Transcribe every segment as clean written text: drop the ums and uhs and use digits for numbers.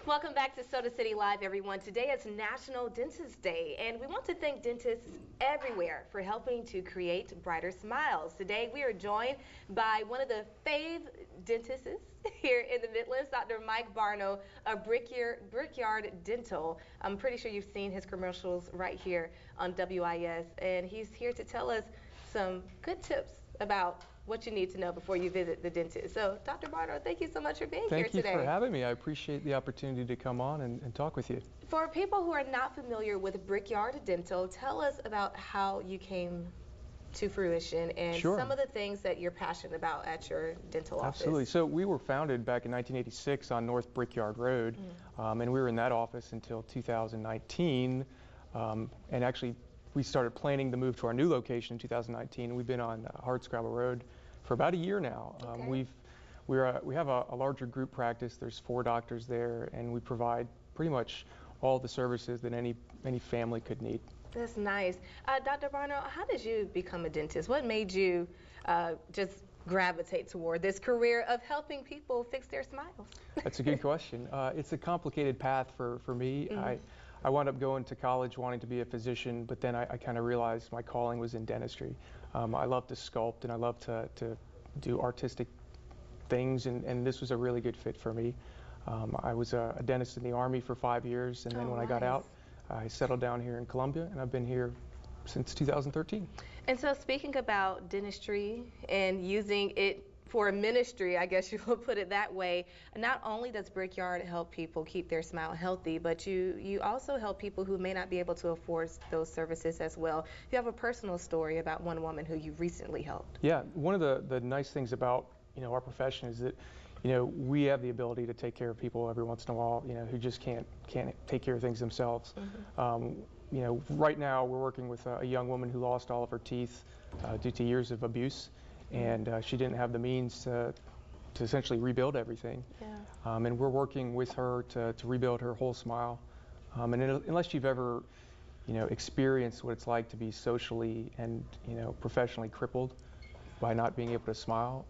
Welcome back to Soda City Live, everyone. Today is National Dentist Day, and we want to thank dentists everywhere for helping to create brighter smiles. Today, we are joined by one of the fave dentists here in the Midlands, Dr. Mike Barno of Brickyard Dental. I'm pretty sure you've seen his commercials right here on WIS, and he's here to tell us some good tips about what you need to know before you visit the dentist. So, Dr. Barno, thank you so much for being here today. Thank you for having me. I appreciate the opportunity to come on and talk with you. For people who are not familiar with Brickyard Dental, tell us about how you came to fruition and some of the things that you're passionate about at your dental office. Absolutely. So we were founded back in 1986 on North Brickyard Road, and we were in that office until 2019, and actually we started planning the move to our new location in 2019. We've been on Hardscrabble Road for about a year now. We have a larger group practice. There's 4 doctors there, and we provide pretty much all the services that any family could need. That's nice. Dr. Barno, how did you become a dentist? What made you just gravitate toward this career of helping people fix their smiles? That's a good question. It's a complicated path for me. I wound up going to college wanting to be a physician, but then I kind of realized my calling was in dentistry. I love to sculpt and I love to do artistic things, and this was a really good fit for me. I was a dentist in the Army for 5 years, and then when I got out, I settled down here in Columbia, and I've been here since 2013. And so speaking about dentistry and using it for ministry, I guess you will put it that way, not only does Brickyard help people keep their smile healthy, but you also help people who may not be able to afford those services as well. You have a personal story about one woman who you recently helped. Yeah, one of the nice things about our profession is that we have the ability to take care of people every once in a while who just can't take care of things themselves. Right now we're working with a young woman who lost all of her teeth due to years of abuse. And she didn't have the means to essentially rebuild everything. And we're working with her to rebuild her whole smile. And unless you've ever, experienced what it's like to be socially and, professionally crippled by not being able to smile,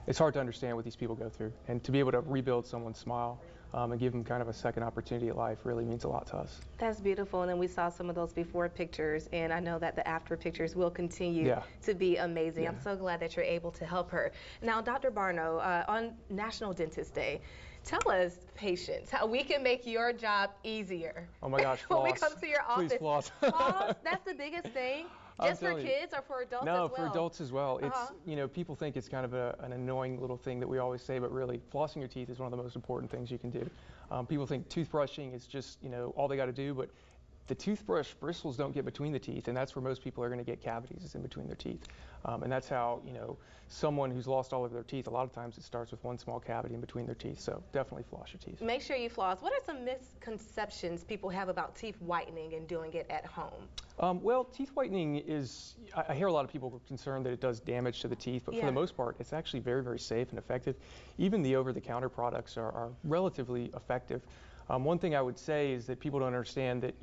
it's hard to understand what these people go through. And to be able to rebuild someone's smile and give them kind of a second opportunity at life really means a lot to us. That's beautiful, and then we saw some of those before pictures, and I know that the after pictures will continue to be amazing. I'm so glad that you're able to help her. Now, Dr. Barno, on National Dentist Day, tell us, patients, how we can make your job easier. Oh my gosh, floss. When we come to your office. Please floss. Floss, that's the biggest thing. Just for kids or for adults as well? No, for adults as well. It's, people think it's kind of an annoying little thing that we always say, but really, flossing your teeth is one of the most important things you can do. People think toothbrushing is just, all they got to do, but the toothbrush bristles don't get between the teeth, and that's where most people are going to get cavities, is in between their teeth. And that's how, someone who's lost all of their teeth, a lot of times it starts with one small cavity in between their teeth, so definitely floss your teeth. Make sure you floss. What are some misconceptions people have about teeth whitening and doing it at home? Well, teeth whitening is, I hear a lot of people concerned that it does damage to the teeth, but for the most part, it's actually very, very safe and effective. Even the over-the-counter products are relatively effective. One thing I would say is that people don't understand that,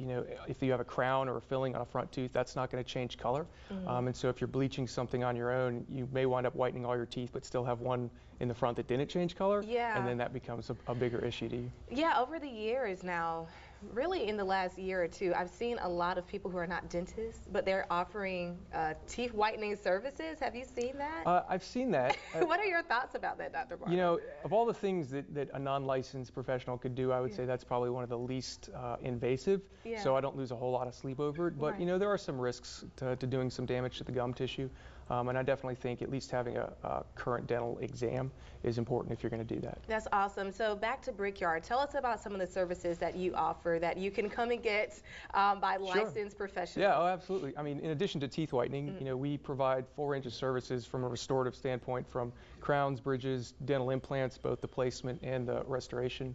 if you have a crown or a filling on a front tooth, that's not going to change color. And so if you're bleaching something on your own, you may wind up whitening all your teeth, but still have one in the front that didn't change color. And then that becomes a bigger issue to you. Yeah, over the years now, really in the last year or two, I've seen a lot of people who are not dentists, but they're offering teeth whitening services. Have you seen that? I've seen that. What are your thoughts about that, Dr. Barno? Of all the things that a non-licensed professional could do, I would say that's probably one of the least invasive, so I don't lose a whole lot of sleep over it. But, there are some risks to doing some damage to the gum tissue, and I definitely think at least having a current dental exam is important if you're going to do that. That's awesome. So back to Brickyard. Tell us about some of the services that you offer that you can come and get by licensed professionals. Yeah, oh, absolutely. I mean, in addition to teeth whitening, we provide full range of services from a restorative standpoint, from crowns, bridges, dental implants, both the placement and the restoration,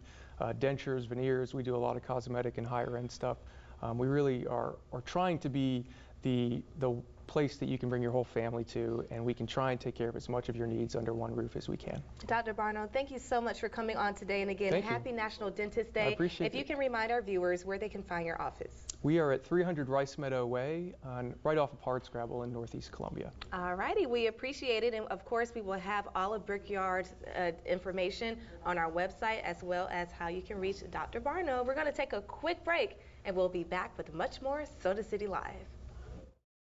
dentures, veneers. We do a lot of cosmetic and higher end stuff. We really are trying to be the place that you can bring your whole family to, and we can try and take care of as much of your needs under one roof as we can. Dr. Barno, thank you so much for coming on today, and again, happy National Dentist Day. I appreciate it. If you can remind our viewers where they can find your office. We are at 300 Rice Meadow Way, right off of Hardscrabble in Northeast Columbia. All righty, we appreciate it, and of course we will have all of Brickyard's information on our website, as well as how you can reach Dr. Barno. We're going to take a quick break, and we'll be back with much more Soda City Live.